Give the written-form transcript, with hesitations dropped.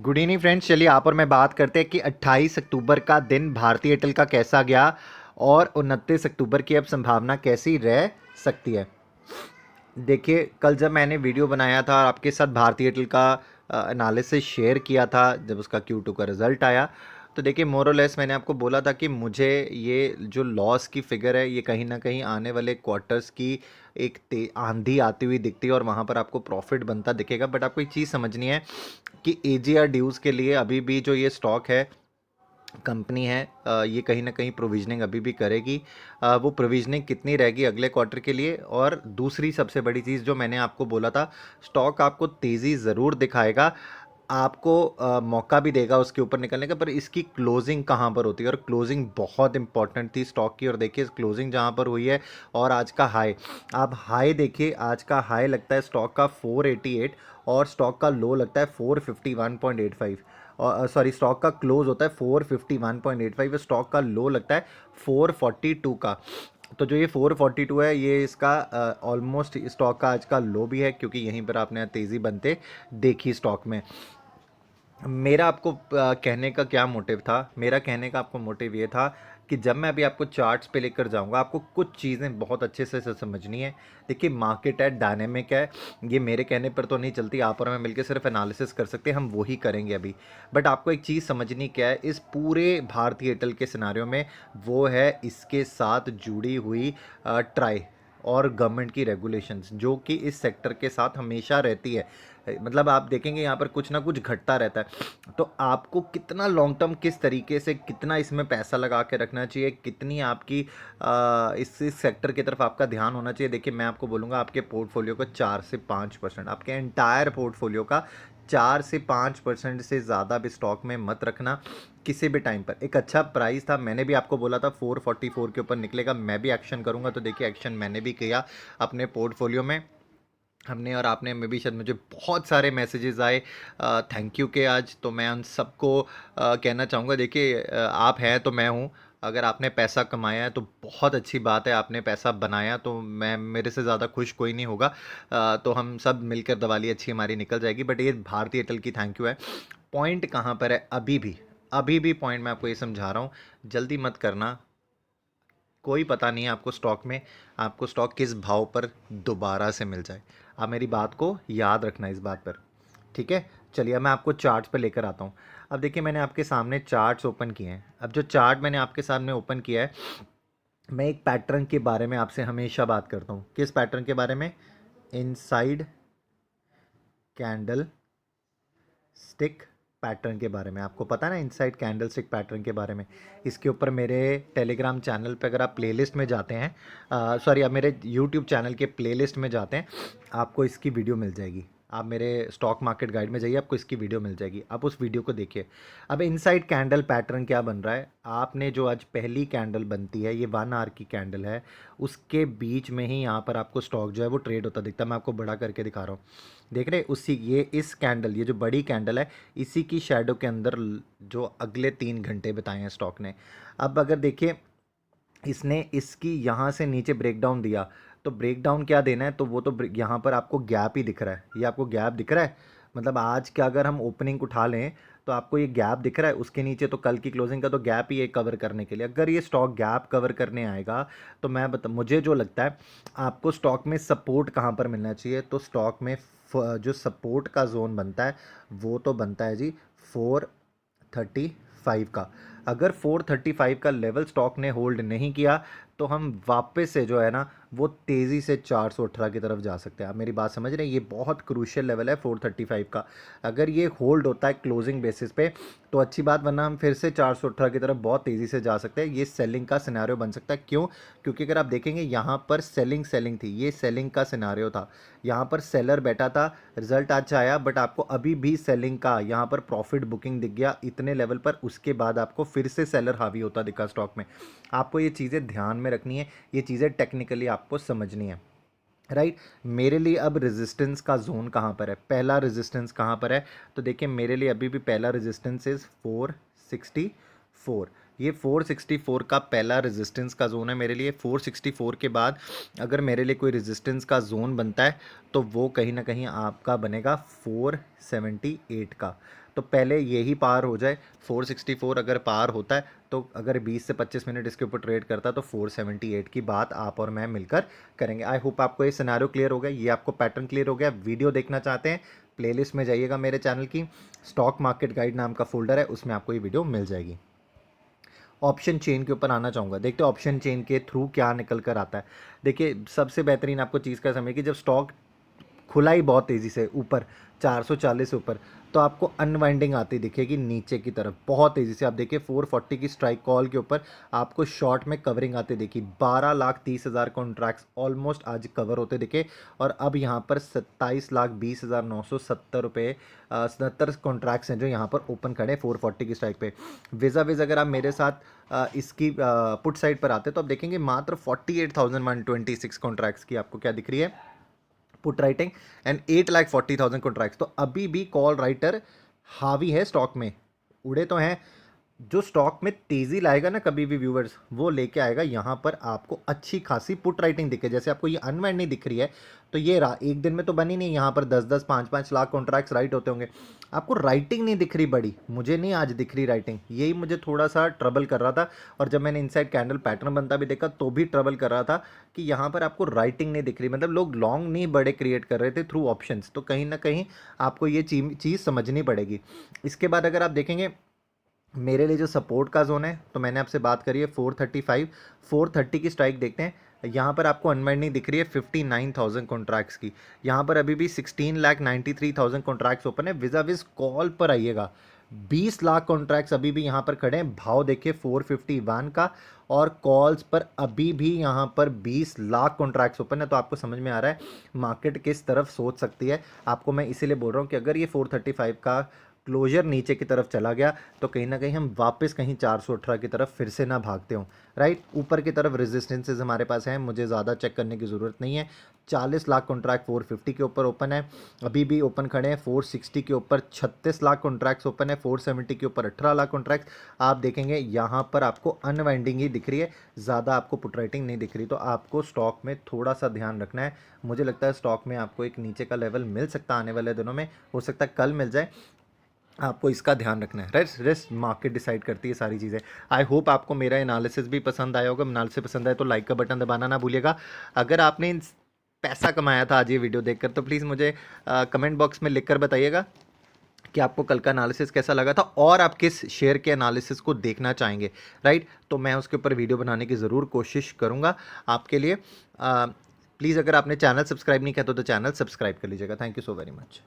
Good evening friends. चलिए आप और मैं बात करते हैं कि 28 अक्टूबर का दिन भारतीय एयरटेल का कैसा गया और 29 अक्टूबर की अब संभावना कैसी रह सकती है। देखिए, कल जब मैंने वीडियो बनाया था और आपके साथ भारतीय एयरटेल का एनालिसिस शेयर किया था, जब उसका Q2 का रिजल्ट आया, तो देखिए मोर और लेस मैंने आपको बोला था कि मुझे ये जो लॉस की फिगर है ये कहीं ना कहीं आने वाले क्वार्टर्स की एक आंधी आती हुई दिखती है और वहाँ पर आपको प्रॉफिट बनता दिखेगा। बट आपको एक चीज़ समझनी है कि AGR ड्यूज़ के लिए अभी भी जो ये स्टॉक है, कंपनी है, ये कहीं ना कहीं प्रोविजनिंग अभी भी करेगी। वो प्रोविजनिंग कितनी रहेगी अगले क्वार्टर के लिए। और दूसरी सबसे बड़ी चीज़ जो मैंने आपको बोला था, स्टॉक आपको तेज़ी ज़रूर दिखाएगा, आपको मौका भी देगा उसके ऊपर निकलने का, पर इसकी क्लोजिंग कहाँ पर होती है। और क्लोजिंग बहुत इंपॉर्टेंट थी स्टॉक की। और देखिए क्लोजिंग जहाँ पर हुई है और आज का हाई, आप हाई देखिए, आज का हाई लगता है स्टॉक का 488 और स्टॉक का लो लगता है 451.85। और सॉरी, स्टॉक का क्लोज होता है 451.85, स्टॉक का लो लगता है 442 का। तो जो ये 442 है, ये इसका ऑलमोस्ट स्टॉक का आज का लो भी है, क्योंकि यहीं पर आपने तेज़ी बनते देखी स्टॉक में। मेरा आपको कहने का क्या मोटिव था, मेरा कहने का आपको मोटिव ये था कि जब मैं अभी आपको चार्ट्स पे लेकर जाऊंगा, आपको कुछ चीज़ें बहुत अच्छे से समझनी है। देखिए, मार्केट है, डायनेमिक है, ये मेरे कहने पर तो नहीं चलती। आप और मैं मिलकर सिर्फ एनालिसिस कर सकते हैं, हम वही करेंगे अभी। बट आपको एक चीज़ समझनी क्या है इस पूरे भारतीय एयरटेल के सिनारियों में, वो है इसके साथ जुड़ी हुई ट्राई और गवर्नमेंट की रेगुलेशंस, जो कि इस सेक्टर के साथ हमेशा रहती है। मतलब आप देखेंगे यहाँ पर कुछ ना कुछ घटता रहता है। तो आपको कितना लॉन्ग टर्म, किस तरीके से, कितना इसमें पैसा लगा के रखना चाहिए, कितनी आपकी इस सेक्टर की तरफ आपका ध्यान होना चाहिए। देखिए, मैं आपको बोलूँगा, आपके पोर्टफोलियो का 4 से 5%, आपके एंटायर पोर्टफोलियो का 4 से 5% से ज़्यादा भी स्टॉक में मत रखना किसी भी टाइम पर। एक अच्छा प्राइस था, मैंने भी आपको बोला था 444 के ऊपर निकलेगा, मैं भी एक्शन करूंगा। तो देखिए, एक्शन मैंने भी किया अपने पोर्टफोलियो में। हमने और आपने में भी शायद मुझे बहुत सारे मैसेजेस आए थैंक यू के आज। तो मैं उन सबको कहना चाहूँगा, देखिए, आप हैं तो मैं हूँ। अगर आपने पैसा कमाया है तो बहुत अच्छी बात है, आपने पैसा बनाया तो मैं, मेरे से ज़्यादा खुश कोई नहीं होगा। तो हम सब मिलकर दिवाली अच्छी हमारी निकल जाएगी। बट ये भारतीय एयरटेल की थैंक यू है। पॉइंट कहाँ पर है, अभी भी पॉइंट मैं आपको ये समझा रहा हूँ, जल्दी मत करना। कोई पता नहीं है आपको स्टॉक में, आपको स्टॉक किस भाव पर दोबारा से मिल जाए। आप मेरी बात को याद रखना इस बात पर, ठीक है। चलिए, अब मैं आपको चार्ट्स पे लेकर आता हूँ। अब देखिए, मैंने आपके सामने चार्ट्स ओपन किए हैं। अब जो चार्ट मैंने आपके सामने ओपन किया है, मैं एक पैटर्न के बारे में आपसे हमेशा बात करता हूँ। किस पैटर्न के बारे में? इनसाइड कैंडल स्टिक पैटर्न के बारे में। आपको पता है ना इनसाइड कैंडल स्टिक पैटर्न के बारे में। इसके ऊपर मेरे टेलीग्राम चैनल पे अगर आप प्लेलिस्ट में जाते हैं, सॉरी, आप मेरे यूट्यूब चैनल के प्लेलिस्ट में जाते हैं, आपको इसकी वीडियो मिल जाएगी। आप मेरे स्टॉक मार्केट गाइड में जाइए, आपको इसकी वीडियो मिल जाएगी, आप उस वीडियो को देखिए। अब इनसाइड कैंडल पैटर्न क्या बन रहा है, आपने जो आज पहली कैंडल बनती है, ये 1 आवर की कैंडल है, उसके बीच में ही यहाँ पर आपको स्टॉक जो है वो ट्रेड होता दिखता है। मैं आपको बड़ा करके दिखा रहा हूँ, देख रहे हैं? उसी, ये इस कैंडल, ये जो बड़ी कैंडल है, इसी की शैडो के अंदर जो अगले 3 घंटे बिताए हैं स्टॉक ने। अब अगर देखिए, इसने इसकी यहाँ से नीचे ब्रेकडाउन दिया, तो ब्रेकडाउन क्या देना है, तो वो तो यहाँ पर आपको गैप ही दिख रहा है। ये आपको गैप दिख रहा है, मतलब आज का अगर हम ओपनिंग उठा लें तो आपको ये गैप दिख रहा है। उसके नीचे तो कल की क्लोजिंग का तो गैप ही है कवर करने के लिए। अगर ये स्टॉक गैप कवर करने आएगा, तो मुझे जो लगता है, आपको स्टॉक में सपोर्ट कहाँ पर मिलना चाहिए, तो स्टॉक में जो सपोर्ट का जोन बनता है, वो तो बनता है जी 435 का। अगर 435 का लेवल स्टॉक ने होल्ड नहीं किया, तो हम वापस से जो है ना, वो तेज़ी से 418 की तरफ जा सकते हैं। आप मेरी बात समझ रहे हैं? ये बहुत क्रूशियल लेवल है 435 का। अगर ये होल्ड होता है क्लोजिंग बेसिस पे तो अच्छी बात, वरना हम फिर से 418 की तरफ बहुत तेज़ी से जा सकते हैं। ये सेलिंग का सिनेरियो बन सकता है। क्यों? क्योंकि अगर आप देखेंगे, यहाँ पर सेलिंग सेलिंग थी, ये सेलिंग का सिनेरियो था। यहाँ पर सेलर बैठा था, रिजल्ट अच्छा आया, बट आपको अभी भी सेलिंग का यहाँ पर प्रॉफिट बुकिंग दिख गया इतने लेवल पर। उसके बाद आपको फिर से सेलर हावी होता दिखा स्टॉक में। आपको ये चीज़ें ध्यान में रखनी है, ये चीज़ें टेक्निकली आपको समझनी है, राइट। मेरे लिए अब रेजिस्टेंस का जोन कहाँ पर है, पहला रेजिस्टेंस कहाँ पर है, तो देखिए, मेरे लिए अभी भी पहला रेजिस्टेंस इज 464। ये 464 का पहला रेजिस्टेंस का जोन है मेरे लिए। 464 के बाद अगर मेरे लिए कोई रेजिस्टेंस का जोन बनता है तो वो कहीं ना कहीं आपका बनेगा 478 का। तो पहले यही पार हो जाए। 464 अगर पार होता है तो अगर 20 से 25 मिनट इसके ऊपर ट्रेड करता है तो 478 की बात आप और मैं मिलकर करेंगे। आई होप आपको ये सिनेरियो क्लियर हो गया, ये आपको पैटर्न क्लियर हो गया। वीडियो देखना चाहते हैं, प्लेलिस्ट में जाइएगा मेरे चैनल की, स्टॉक मार्केट गाइड नाम का फोल्डर है, उसमें आपको ये वीडियो मिल जाएगी। ऑप्शन चेन के ऊपर आना चाहूँगा। देखते हैं ऑप्शन चेन के थ्रू क्या निकल कर आता है। देखिए सबसे बेहतरीन आपको चीज़ का समय कि जब स्टॉक खुला ही बहुत तेज़ी से ऊपर 440 से ऊपर, तो आपको अनवाइंडिंग आती दिखेगी नीचे की तरफ बहुत तेज़ी से। आप देखिए 440 की स्ट्राइक कॉल के ऊपर आपको शॉर्ट में कवरिंग आती दिखी। 12,30,000 कॉन्ट्रैक्ट्स ऑलमोस्ट आज कवर होते दिखे। और अब यहाँ पर 27,20,970 रुपये 77 कॉन्ट्रैक्ट्स हैं जो यहाँ पर ओपन खड़े 440 की स्ट्राइक पे। विजा विज अगर आप मेरे साथ इसकी पुट साइड पर आते तो आप देखेंगे मात्र 48,126 कॉन्ट्रैक्ट्स की आपको क्या दिख रही है, पुट राइटिंग, एंड 8,40,000 कॉन्ट्रैक्ट्स। तो अभी भी कॉल राइटर हावी है स्टॉक में, उड़े तो हैं। जो स्टॉक में तेजी लाएगा ना कभी भी व्यूअर्स, वो लेके आएगा यहाँ पर आपको अच्छी खासी पुट राइटिंग दिखे। जैसे आपको ये अनवाइंड नहीं दिख रही है तो ये रहा, एक दिन में तो बनी नहीं, यहाँ पर 10-10 5-5 लाख कॉन्ट्रैक्ट्स राइट होते होंगे। आपको राइटिंग नहीं दिख रही बड़ी, मुझे नहीं आज दिख रही राइटिंग, यही मुझे थोड़ा सा ट्रबल कर रहा था। और जब मैंने इनसाइड कैंडल पैटर्न बनता भी देखा तो भी ट्रबल कर रहा था कि यहाँ पर आपको राइटिंग नहीं दिख रही। मतलब लोग लॉन्ग नहीं बड़े क्रिएट कर रहे थे थ्रू ऑप्शंस। तो कहीं ना कहीं आपको ये चीज़ समझनी पड़ेगी। इसके बाद अगर आप देखेंगे मेरे लिए जो सपोर्ट का जोन है, तो मैंने आपसे बात करी है 435, 430 की स्ट्राइक देखते हैं। यहाँ पर आपको अनवाइंडिंग दिख रही है 59,000 कॉन्ट्रैक्ट्स की। यहाँ पर अभी भी 16,93,000 कॉन्ट्रैक्ट्स ओपन है। विजा विज कॉल पर आइएगा, 20 लाख कॉन्ट्रैक्ट्स अभी भी यहाँ पर खड़े हैं। भाव देखिए 451 का, और कॉल्स पर अभी भी यहाँ पर 20 लाख कॉन्ट्रैक्ट्स ओपन है। तो आपको समझ में आ रहा है मार्केट किस तरफ सोच सकती है। आपको मैं इसीलिए बोल रहा हूँ कि अगर ये 435 का क्लोजर नीचे की तरफ चला गया तो कहीं ना कहीं हम वापस कहीं 418 की तरफ फिर से ना भागते हों, राइट। ऊपर की तरफ रेजिस्टेंसेज हमारे पास हैं, मुझे ज़्यादा चेक करने की ज़रूरत नहीं है। 40 लाख कॉन्ट्रैक्ट 450 के ऊपर ओपन है, अभी भी ओपन खड़े हैं। 460 के ऊपर 36 लाख कॉन्ट्रैक्ट्स ओपन है। 470 के ऊपर 18 लाख कॉन्ट्रैक्ट आप देखेंगे। यहाँ पर आपको अनवाइंडिंग ही दिख रही है, ज़्यादा आपको पुट राइटिंग नहीं दिख रही। तो आपको स्टॉक में थोड़ा सा ध्यान रखना है। मुझे लगता है स्टॉक में आपको एक नीचे का लेवल मिल सकता है आने वाले दिनों में, हो सकता है कल मिल जाए। आपको इसका ध्यान रखना है। रेस्ट मार्केट डिसाइड करती है सारी चीज़ें। आई होप आपको मेरा एनालिसिस भी पसंद आया होगा। एनालिसिस पसंद आए तो लाइक का बटन दबाना ना भूलिएगा। अगर आपने पैसा कमाया था आज ये वीडियो देखकर तो प्लीज़ मुझे कमेंट बॉक्स में लिखकर बताइएगा कि आपको कल का एनालिसिस कैसा लगा था और आप किस शेयर के एनालिसिस को देखना चाहेंगे, राइट। तो मैं उसके ऊपर वीडियो बनाने की ज़रूर कोशिश करूँगा आपके लिए। प्लीज़ अगर आपने चैनल सब्सक्राइब नहीं किया तो चैनल सब्सक्राइब कर लीजिएगा। Thank you so very much.